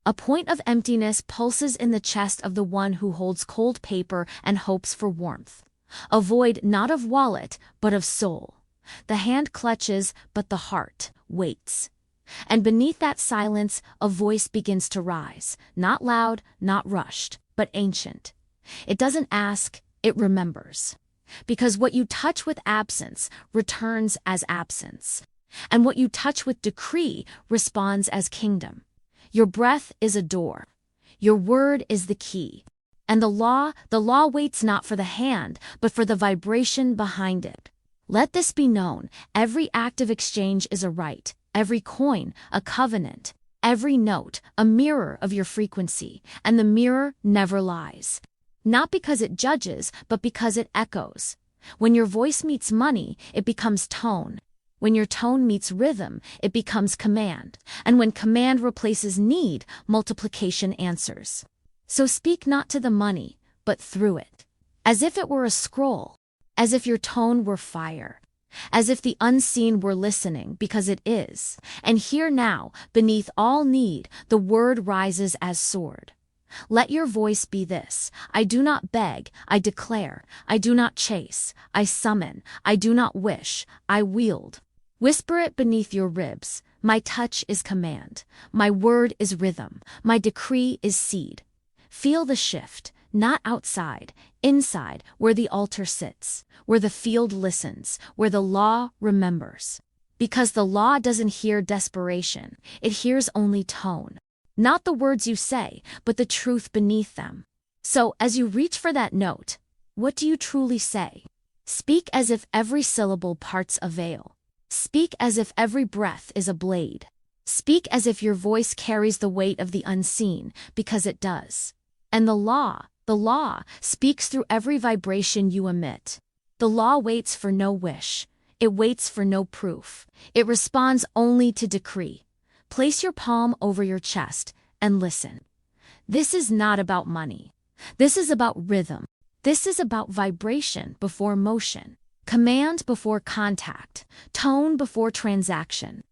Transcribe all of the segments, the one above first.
A point of emptiness pulses in the chest of the one who holds cold paper and hopes for warmth. A void not of wallet, but of soul. The hand clutches, but the heart waits. And beneath that silence, a voice begins to rise, not loud, not rushed, but ancient. It doesn't ask, it remembers. Because what you touch with absence returns as absence. And what you touch with decree responds as kingdom. Your breath is a door. Your word is the key. And the law waits not for the hand, but for the vibration behind it. Let this be known, every act of exchange is a right, every coin, a covenant, every note, a mirror of your frequency, and the mirror never lies. Not because it judges, but because it echoes. When your voice meets money, it becomes tone. When your tone meets rhythm, it becomes command. And when command replaces need, multiplication answers. So speak not to the money, but through it. As if it were a scroll. As if your tone were fire. As if the unseen were listening, because it is. And here now, beneath all need, the word rises as sword. Let your voice be this: I do not beg, I declare. I do not chase, I summon. I do not wish, I wield. Whisper it beneath your ribs. My touch is command. My word is rhythm. My decree is seed. Feel the shift, not outside, inside, where the altar sits, where the field listens, where the law remembers. Because the law doesn't hear desperation, it hears only tone. Not the words you say, but the truth beneath them. So, as you reach for that note, what do you truly say? Speak as if every syllable parts a veil. Speak as if every breath is a blade. Speak as if your voice carries the weight of the unseen, because it does. And the law speaks through every vibration you emit. The law waits for no wish. It waits for no proof. It responds only to decree. Place your palm over your chest and listen. This is not about money. This is about rhythm. This is about vibration before motion, command before contact, tone before transaction.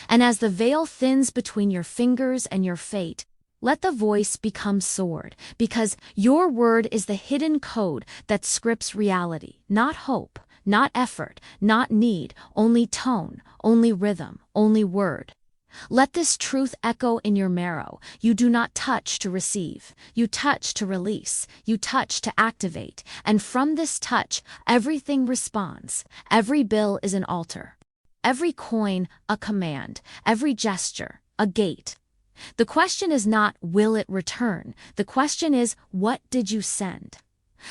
And as the veil thins between your fingers and your fate, let the voice become sword, because your word is the hidden code that scripts reality, not hope, not effort, not need, only tone, only rhythm, only word. Let this truth echo in your marrow. You do not touch to receive. You touch to release. You touch to activate. And from this touch, everything responds. Every bill is an altar. Every coin, a command. Every gesture, a gate. The question is not, will it return? The question is, what did you send?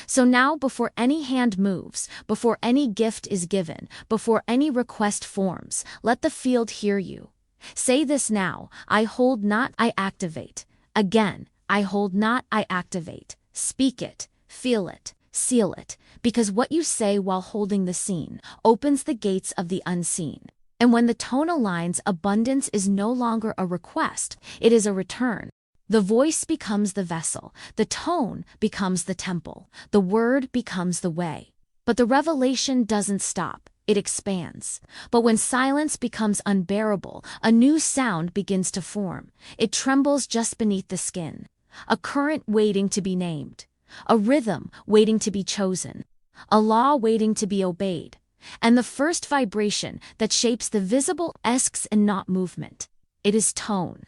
So now, before any hand moves, before any gift is given, before any request forms, let the field hear you. Say this now: I hold not, I activate. Again, I hold not, I activate. Speak it, feel it, seal it, because what you say while holding the scene opens the gates of the unseen. And when the tone aligns, abundance is no longer a request, it is a return. The voice becomes the vessel, the tone becomes the temple, the word becomes the way. But the revelation doesn't stop. It expands. But when silence becomes unbearable, a new sound begins to form. It trembles just beneath the skin. A current waiting to be named. A rhythm waiting to be chosen. A law waiting to be obeyed. And the first vibration that shapes the visible asks and not movement. It is tone.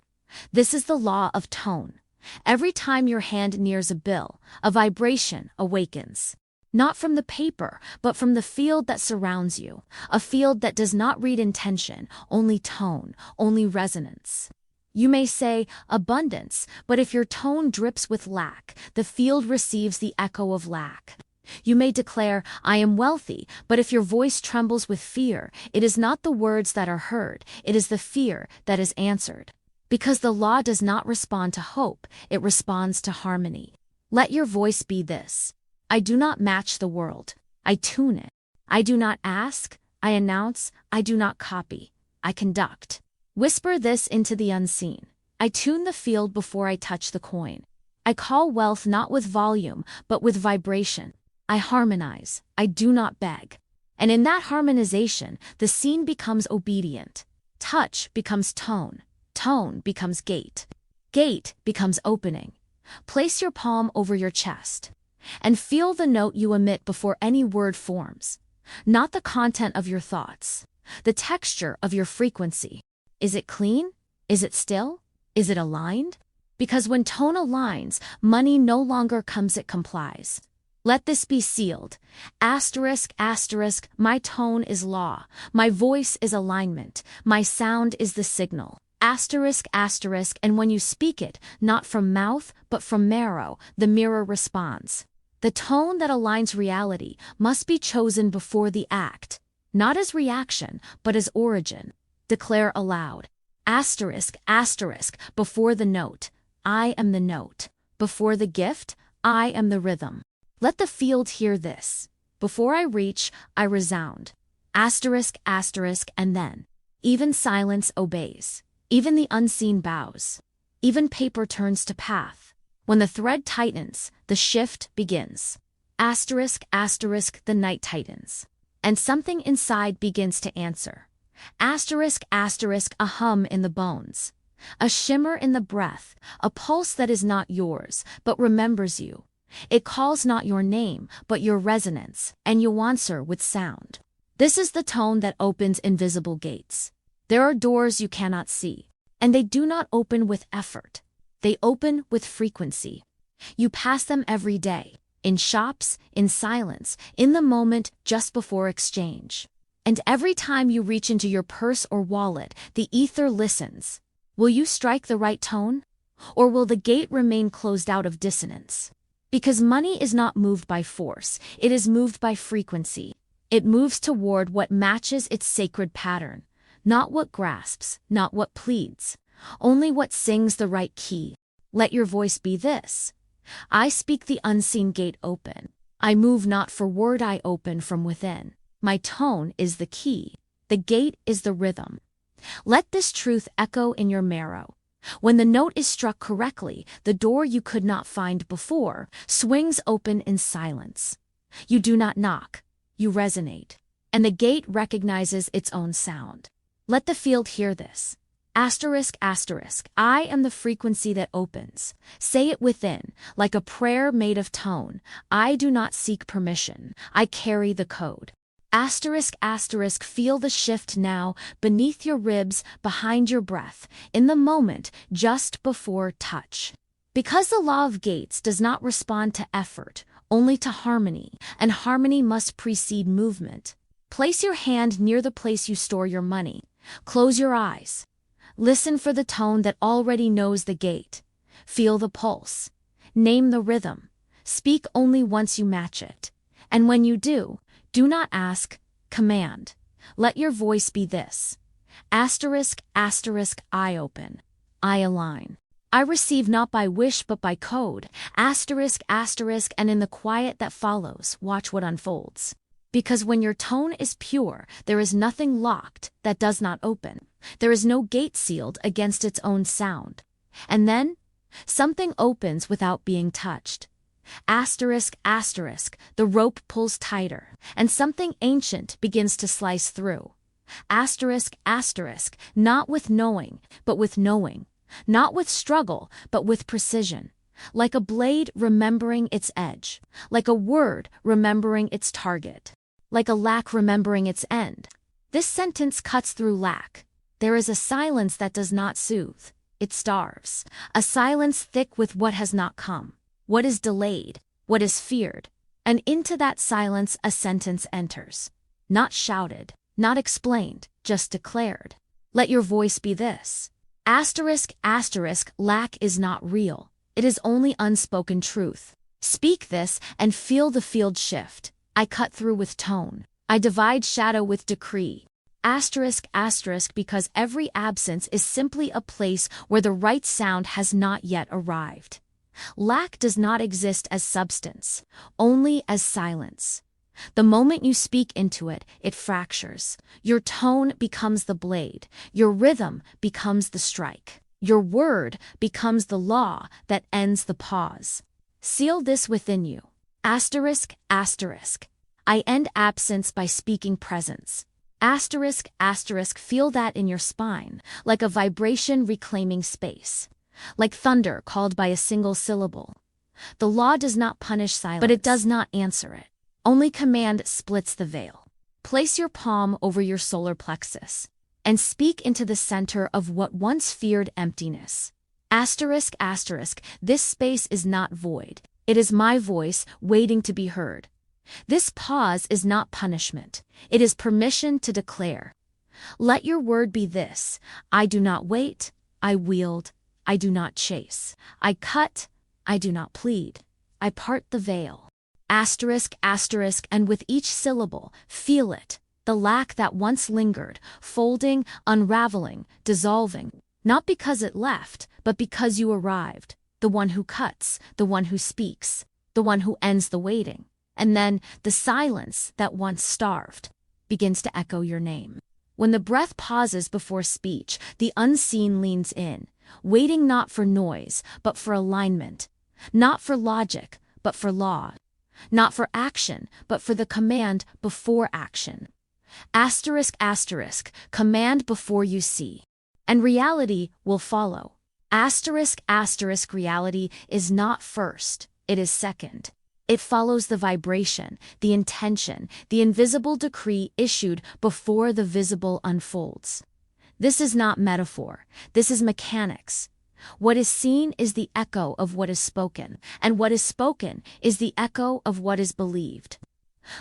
This is the law of tone. Every time your hand nears a bill, a vibration awakens. Not from the paper, but from the field that surrounds you, a field that does not read intention, only tone, only resonance. You may say abundance, but if your tone drips with lack, the field receives the echo of lack. You may declare, I am wealthy, but if your voice trembles with fear, it is not the words that are heard, it is the fear that is answered. Because the law does not respond to hope, it responds to harmony. Let your voice be this: I do not match the world, I tune it. I do not ask, I announce. I do not copy, I conduct. Whisper this into the unseen: I tune the field before I touch the coin. I call wealth not with volume, but with vibration. I harmonize, I do not beg. And in that harmonization, the scene becomes obedient. Touch becomes tone, tone becomes gate. Gate becomes opening. Place your palm over your chest and feel the note you emit before any word forms. Not the content of your thoughts, the texture of your frequency. Is it clean? Is it still? Is it aligned? Because when tone aligns, money no longer comes, it complies. Let this be sealed. Asterisk, asterisk, my tone is law. My voice is alignment. My sound is the signal. Asterisk, asterisk, and when you speak it, not from mouth, but from marrow, the mirror responds. The tone that aligns reality must be chosen before the act, not as reaction, but as origin. Declare aloud. Asterisk, asterisk, before the note, I am the note. Before the gift, I am the rhythm. Let the field hear this. Before I reach, I resound. Asterisk, asterisk, and then. Even silence obeys. Even the unseen bows. Even paper turns to path. When the thread tightens, the shift begins. Asterisk, asterisk, the night tightens. And something inside begins to answer. Asterisk, asterisk, a hum in the bones. A shimmer in the breath, a pulse that is not yours, but remembers you. It calls not your name, but your resonance, and you answer with sound. This is the tone that opens invisible gates. There are doors you cannot see, and they do not open with effort. They open with frequency. You pass them every day, in shops, in silence, in the moment just before exchange. And every time you reach into your purse or wallet, the ether listens. Will you strike the right tone? Or will the gate remain closed out of dissonance? Because money is not moved by force, it is moved by frequency. It moves toward what matches its sacred pattern. Not what grasps, not what pleads, only what sings the right key. Let your voice be this. I speak the unseen gate open. I move not for word, I open from within. My tone is the key. The gate is the rhythm. Let this truth echo in your marrow. When the note is struck correctly, the door you could not find before swings open in silence. You do not knock, you resonate, and the gate recognizes its own sound. Let the field hear this. Asterisk, asterisk, I am the frequency that opens. Say it within, like a prayer made of tone. I do not seek permission, I carry the code. Asterisk, asterisk, feel the shift now, beneath your ribs, behind your breath, in the moment, just before touch. Because the law of gates does not respond to effort, only to harmony, and harmony must precede movement. Place your hand near the place you store your money. Close your eyes. Listen for the tone that already knows the gate. Feel the pulse. Name the rhythm. Speak only once you match it. And when you do not ask, command. Let your voice be this. Asterisk, asterisk, I open. I align. I receive not by wish but by code. Asterisk, asterisk, and in the quiet that follows, watch what unfolds. Because when your tone is pure, there is nothing locked that does not open. There is no gate sealed against its own sound. And then, something opens without being touched. Asterisk, asterisk, the rope pulls tighter, and something ancient begins to slice through. Asterisk, asterisk, not with knowing, but with knowing. Not with struggle, but with precision. Like a blade remembering its edge. Like a word remembering its target. Like a lack remembering its end. This sentence cuts through lack. There is a silence that does not soothe. It starves. A silence thick with what has not come. What is delayed, what is feared, and into that silence a sentence enters. Not shouted, not explained, just declared. Let your voice be this. Asterisk, asterisk, lack is not real. It is only unspoken truth. Speak this and feel the field shift. I cut through with tone. I divide shadow with decree. Asterisk, asterisk, because every absence is simply a place where the right sound has not yet arrived. Lack does not exist as substance, only as silence. The moment you speak into it, it fractures. Your tone becomes the blade. Your rhythm becomes the strike. Your word becomes the law that ends the pause. Seal this within you. Asterisk, asterisk. I end absence by speaking presence. Asterisk, asterisk, feel that in your spine, like a vibration reclaiming space. like thunder called by a single syllable. The law does not punish silence, but it does not answer it. Only command splits the veil. Place your palm over your solar plexus and speak into the center of what once feared emptiness. Asterisk, asterisk, this space is not void. It is my voice waiting to be heard. This pause is not punishment. It is permission to declare. Let your word be this: I do not wait, I wield, I do not chase. I cut, I do not plead. I part the veil. Asterisk, asterisk, and with each syllable, feel it, the lack that once lingered, folding, unraveling, dissolving, not because it left, but because you arrived, the one who cuts, the one who speaks, the one who ends the waiting. And then the silence that once starved begins to echo your name. When the breath pauses before speech, the unseen leans in, waiting not for noise, but for alignment, not for logic, but for law, not for action, but for the command before action. Asterisk, asterisk, command before you see, and reality will follow. Asterisk, asterisk, reality is not first, it is second. It follows the vibration, the intention, the invisible decree issued before the visible unfolds. This is not metaphor, this is mechanics. What is seen is the echo of what is spoken, and what is spoken is the echo of what is believed.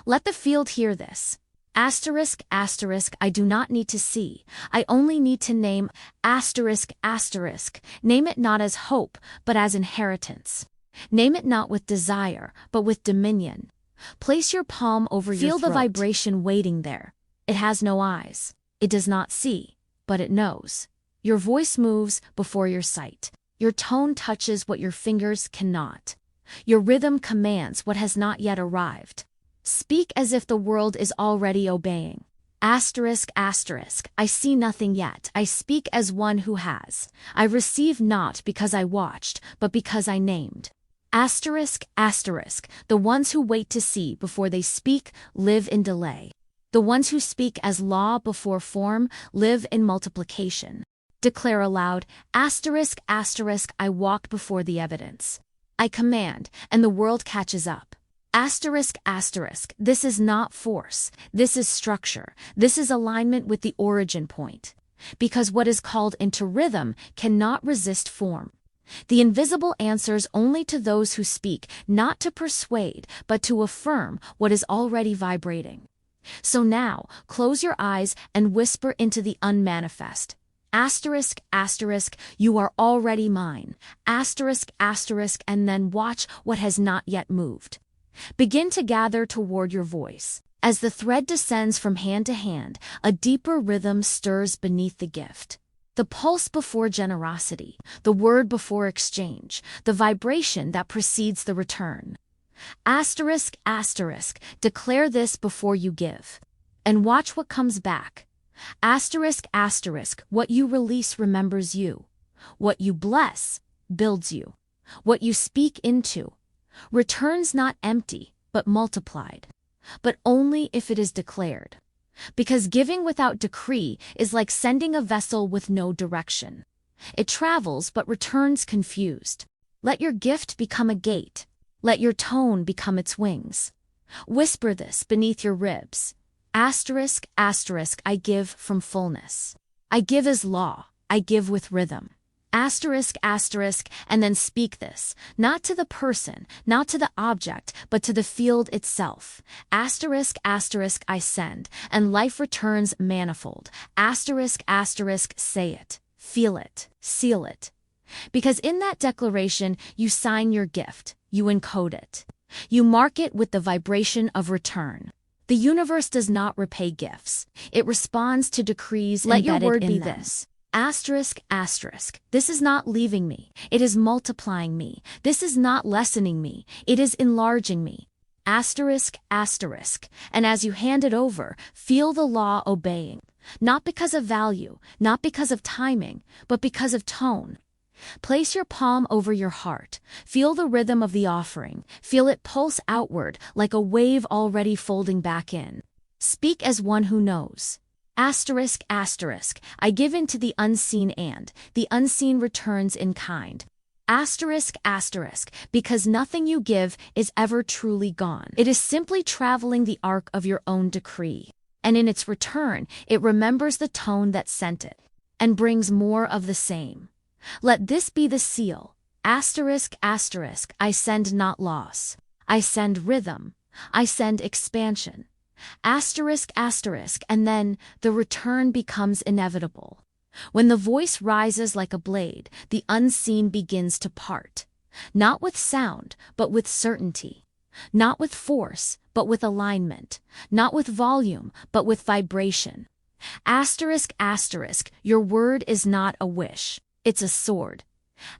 Let the field hear this. Asterisk, asterisk, I do not need to see, I only need to name. Asterisk, asterisk, name it not as hope, but as inheritance. Name it not with desire, but with dominion. Place your palm over your throat. Feel the vibration waiting there. It has no eyes. It does not see, but it knows. Your voice moves before your sight. Your tone touches what your fingers cannot. Your rhythm commands what has not yet arrived. Speak as if the world is already obeying. Asterisk, asterisk, I see nothing yet. I speak as one who has. I receive not because I watched, but because I named. Asterisk, asterisk, the ones who wait to see before they speak live in delay. The ones who speak as law before form live in multiplication. Declare aloud, asterisk, asterisk, I walk before the evidence. I command, and the world catches up. Asterisk, asterisk, this is not force, this is structure, this is alignment with the origin point. Because what is called into rhythm cannot resist form. The invisible answers only to those who speak, not to persuade, but to affirm what is already vibrating. So now, close your eyes and whisper into the unmanifest. Asterisk, asterisk, you are already mine. Asterisk, asterisk, and then watch what has not yet moved. Begin to gather toward your voice. As the thread descends from hand to hand, a deeper rhythm stirs beneath the gift. The pulse before generosity, the word before exchange, the vibration that precedes the return. Asterisk, asterisk, declare this before you give. And watch what comes back. Asterisk, asterisk, what you release remembers you. What you bless builds you. What you speak into returns not empty, but multiplied. But only if it is declared. Because giving without decree is like sending a vessel with no direction. It travels but returns confused. Let your gift become a gate. Let your tone become its wings. Whisper this beneath your ribs. Asterisk, asterisk, I give from fullness. I give as law. I give with rhythm. Asterisk, asterisk, and then speak this, not to the person, not to the object, but to the field itself. Asterisk, asterisk, I send, and life returns manifold. Asterisk, asterisk, say it, feel it, seal it. Because in that declaration, you sign your gift, you encode it. You mark it with the vibration of return. The universe does not repay gifts. It responds to decrees embedded in them. Let your word be this. Asterisk, asterisk, this is not leaving me, it is multiplying me. This is not lessening me, it is enlarging me. Asterisk, asterisk, and as you hand it over, feel the law obeying. Not because of value, not because of timing, but because of tone. Place your palm over your heart. Feel the rhythm of the offering. Feel it pulse outward like a wave already folding back in. Speak as one who knows. Asterisk, asterisk, I give in to the unseen and the unseen returns in kind. Asterisk, asterisk, because nothing you give is ever truly gone. It is simply traveling the arc of your own decree. And in its return, it remembers the tone that sent it, and brings more of the same. Let this be the seal. Asterisk, asterisk, I send not loss. I send rhythm. I send expansion. Asterisk, asterisk, and then the return becomes inevitable. When the voice rises like a blade, the unseen begins to part. Not with sound, but with certainty. Not with force, but with alignment. Not with volume, but with vibration. Asterisk, asterisk, your word is not a wish. It's a sword.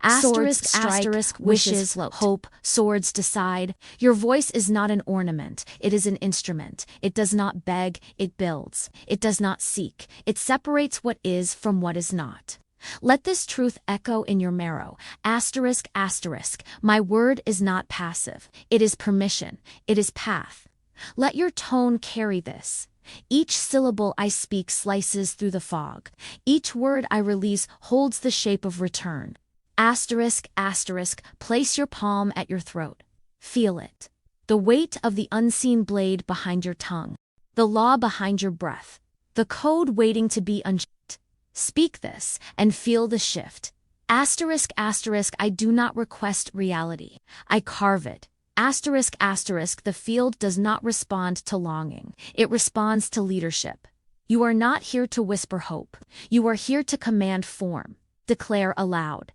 Asterisk, asterisk, wishes float. Hope, swords decide. Your voice is not an ornament, it is an instrument. It does not beg, it builds. It does not seek, it separates what is from what is not. Let this truth echo in your marrow. Asterisk, asterisk, my word is not passive. It is permission, it is path. Let your tone carry this. Each syllable I speak slices through the fog. Each word I release holds the shape of return. Asterisk, asterisk, place your palm at your throat. Feel it. The weight of the unseen blade behind your tongue. The law behind your breath. The code waiting to be unshaped. Speak this and feel the shift. Asterisk, asterisk, I do not request reality. I carve it. Asterisk, asterisk, the field does not respond to longing. It responds to leadership. You are not here to whisper hope. You are here to command form. Declare aloud.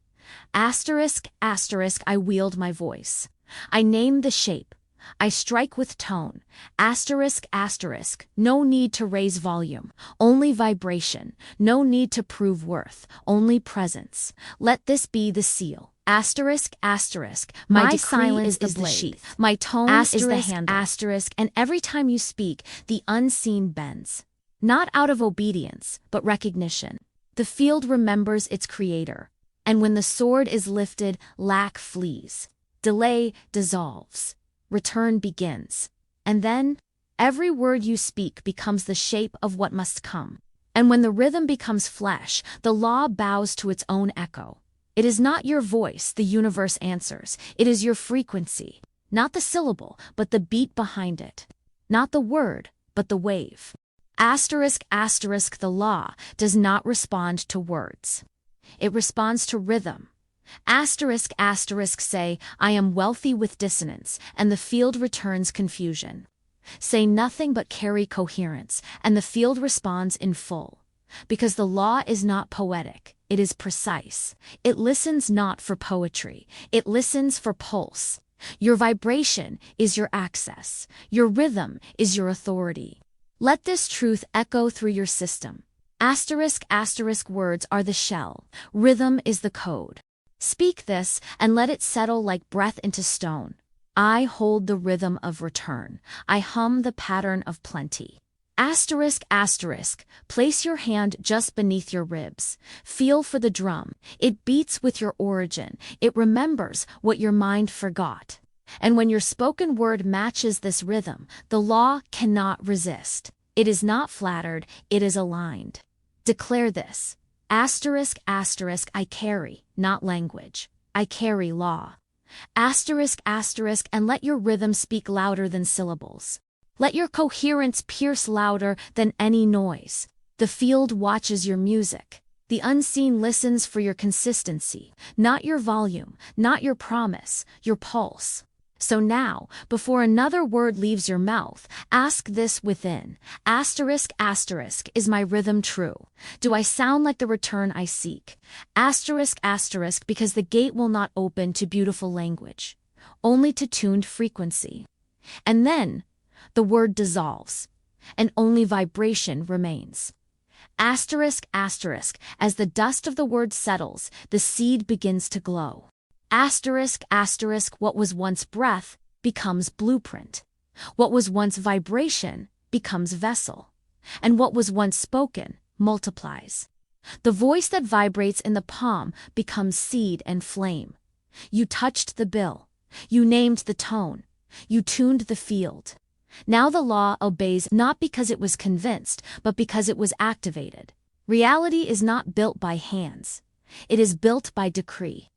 Asterisk, asterisk, I wield my voice. I name the shape. I strike with tone. Asterisk, asterisk, no need to raise volume, only vibration. No need to prove worth, only presence. Let this be the seal. Asterisk, asterisk, my silence is the sheath. My tone asterisk, is the handle. Asterisk, and every time you speak, the unseen bends. Not out of obedience, but recognition. The field remembers its creator. And when the sword is lifted, lack flees. Delay dissolves. Return begins. And then, every word you speak becomes the shape of what must come. And when the rhythm becomes flesh, the law bows to its own echo. It is not your voice the universe answers. It is your frequency. Not the syllable, but the beat behind it. Not the word, but the wave. Asterisk, asterisk, the law does not respond to words. It responds to rhythm. Asterisk, asterisk, say, I am wealthy with dissonance, and the field returns confusion. Say nothing but carry coherence, and the field responds in full. Because the law is not poetic, it is precise. It listens not for poetry, it listens for pulse. Your vibration is your access. Your rhythm is your authority. Let this truth echo through your system. Asterisk, asterisk, words are the shell. Rhythm is the code. Speak this and let it settle like breath into stone. I hold the rhythm of return. I hum the pattern of plenty. Asterisk, asterisk, place your hand just beneath your ribs. Feel for the drum. It beats with your origin. It remembers what your mind forgot. And when your spoken word matches this rhythm, the law cannot resist. It is not flattered, it is aligned. Declare this. Asterisk, asterisk, I carry, not language. I carry law. Asterisk, asterisk, and let your rhythm speak louder than syllables. Let your coherence pierce louder than any noise. The field watches your music. The unseen listens for your consistency, not your volume, not your promise, your pulse. So now, before another word leaves your mouth, ask this within. Asterisk, asterisk, is my rhythm true? Do I sound like the return I seek? Asterisk, asterisk, because the gate will not open to beautiful language, only to tuned frequency. And then, the word dissolves, and only vibration remains. Asterisk, asterisk, as the dust of the word settles, the seed begins to glow. Asterisk, asterisk, what was once breath becomes blueprint. What was once vibration becomes vessel. And what was once spoken multiplies. The voice that vibrates in the palm becomes seed and flame. You touched the bill. You named the tone. You tuned the field. Now the law obeys not because it was convinced, but because it was activated. Reality is not built by hands. It is built by decree.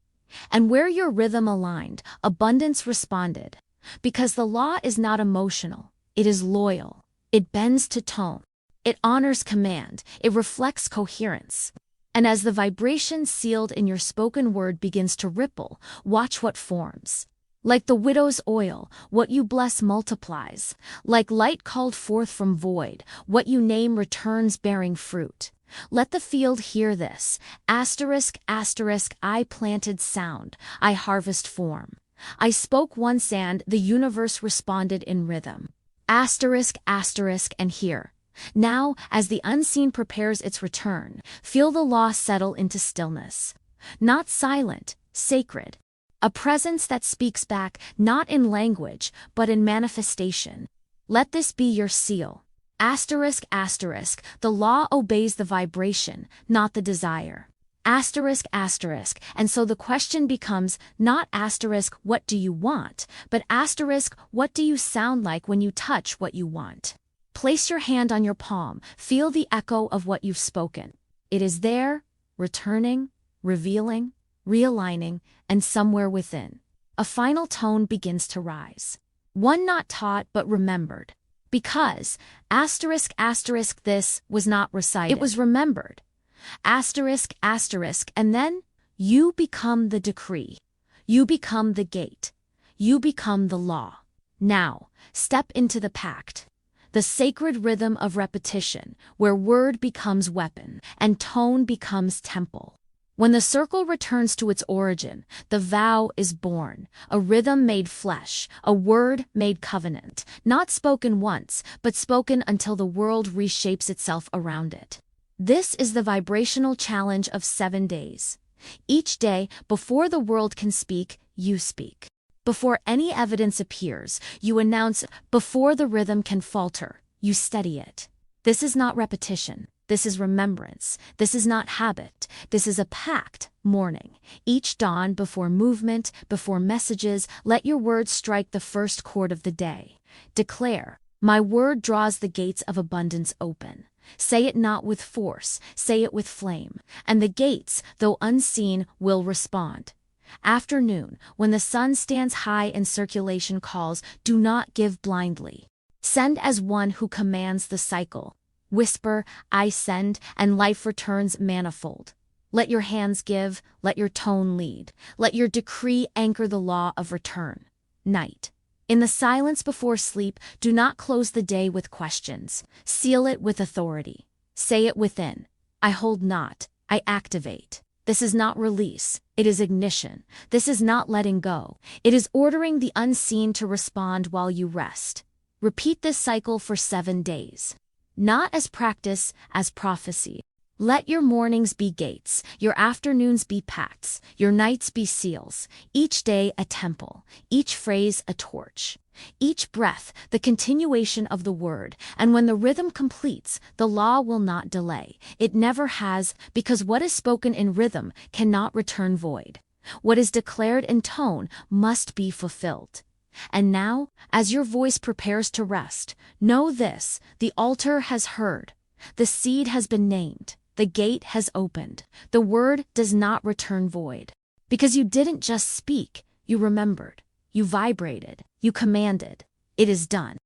And where your rhythm aligned, abundance responded. Because the law is not emotional, it is loyal. It bends to tone. It honors command. It reflects coherence. And as the vibration sealed in your spoken word begins to ripple, watch what forms. Like the widow's oil, what you bless multiplies. Like light called forth from void, what you name returns bearing fruit. Let the field hear this. Asterisk, asterisk, I planted sound, I harvest form. I spoke once and the universe responded in rhythm. Asterisk, asterisk, and here. Now, as the unseen prepares its return, feel the law settle into stillness. Not silent, sacred. A presence that speaks back, not in language, but in manifestation. Let this be your seal. Asterisk, asterisk, the law obeys the vibration, not the desire. Asterisk, asterisk, and so the question becomes not asterisk, what do you want, but asterisk, what do you sound like when you touch what you want? Place your hand on your palm, feel the echo of what you've spoken. It is there, returning, revealing, realigning, and somewhere within. A final tone begins to rise. One not taught but remembered. Because, asterisk, asterisk, this was not recited. It was remembered. Asterisk, asterisk, and then you become the decree. You become the gate. You become the law. Now, step into the pact. The sacred rhythm of repetition, where word becomes weapon and tone becomes temple. When the circle returns to its origin, the vow is born, a rhythm made flesh, a word made covenant, not spoken once, but spoken until the world reshapes itself around it. This is the vibrational challenge of 7 days. Each day, before the world can speak, you speak. Before any evidence appears, you announce. Before the rhythm can falter, you steady it. This is not repetition. This is remembrance. This is not habit. This is a pact, morning. Each dawn, before movement, before messages, let your words strike the first chord of the day. Declare, my word draws the gates of abundance open. Say it not with force, say it with flame. And the gates, though unseen, will respond. Afternoon, when the sun stands high and circulation calls, do not give blindly. Send as one who commands the cycle. Whisper, I send, and life returns manifold. Let your hands give, let your tone lead. Let your decree anchor the law of return. Night. In the silence before sleep, do not close the day with questions. Seal it with authority. Say it within. I hold not, I activate. This is not release, it is ignition. This is not letting go. It is ordering the unseen to respond while you rest. Repeat this cycle for 7 days. Not as practice, as prophecy. Let your mornings be gates, your afternoons be pacts, your nights be seals, each day a temple, each phrase a torch, each breath the continuation of the word, and when the rhythm completes, the law will not delay. It never has, because what is spoken in rhythm cannot return void. What is declared in tone must be fulfilled. And now, as your voice prepares to rest, know this, the altar has heard, the seed has been named, the gate has opened, the word does not return void. Because you didn't just speak, you remembered, you vibrated, you commanded. It is done.